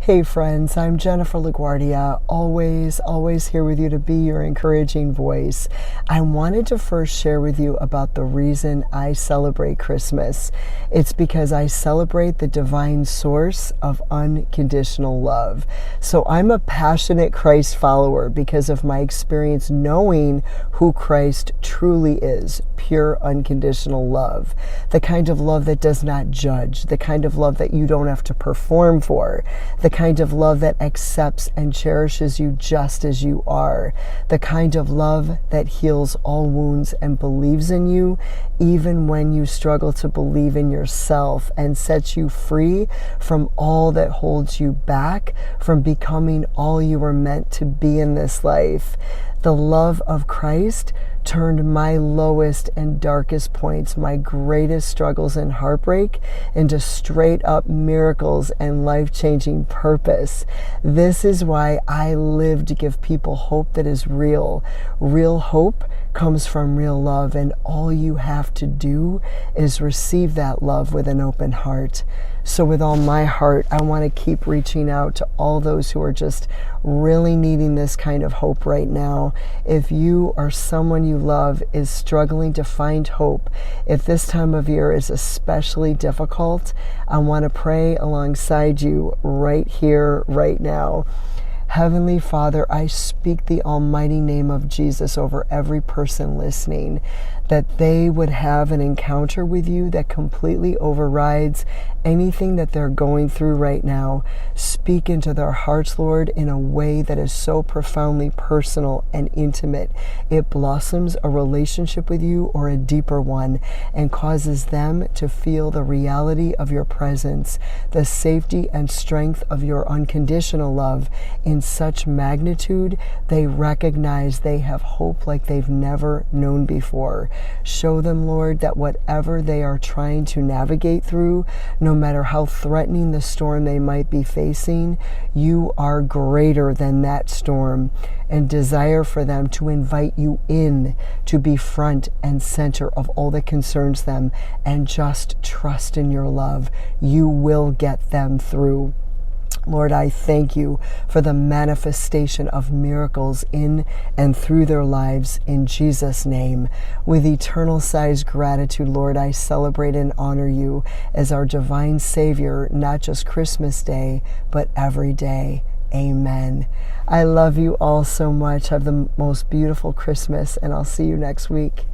Hey friends, I'm Jennifer LaGuardia, always here with you to be your encouraging voice. I wanted to first share with you about the reason I celebrate Christmas. It's because I celebrate the divine source of unconditional love. So I'm a passionate Christ follower because of my experience knowing who Christ truly is, pure unconditional love. The kind of love that does not judge, the kind of love that you don't have to perform for, the kind of love that accepts and cherishes you just as you are, the kind of love that heals all wounds and believes in you even when you struggle to believe in yourself, and sets you free from all that holds you back from becoming all you were meant to be in this life. The love of Christ turned my lowest and darkest points, my greatest struggles and heartbreak, into straight up miracles and life-changing purpose. This is why I live to give people hope that is real. Real hope comes from real love, and all you have to do is receive that love with an open heart. So with all my heart, I want to keep reaching out to all those who are just really needing this kind of hope right now. If you or someone you love is struggling to find hope, if this time of year is especially difficult, I want to pray alongside you right here, right now. Heavenly Father, I speak the almighty name of Jesus over every person listening, that they would have an encounter with you that completely overrides anything that they're going through right now. Speak into their hearts, Lord, in a way that is so profoundly personal and intimate. It blossoms a relationship with you, or a deeper one, and causes them to feel the reality of your presence, the safety and strength of your unconditional love in such magnitude they recognize they have hope like they've never known before. Show them, Lord, that whatever they are trying to navigate through, no matter how threatening the storm they might be facing, you are greater than that storm, and desire for them to invite you in to be front and center of all that concerns them, and just trust in your love. You will get them through. Lord, I thank you for the manifestation of miracles in and through their lives, in Jesus' name. With eternal-sized gratitude, Lord, I celebrate and honor you as our divine Savior, not just Christmas Day, but every day. Amen. I love you all so much. Have the most beautiful Christmas, and I'll see you next week.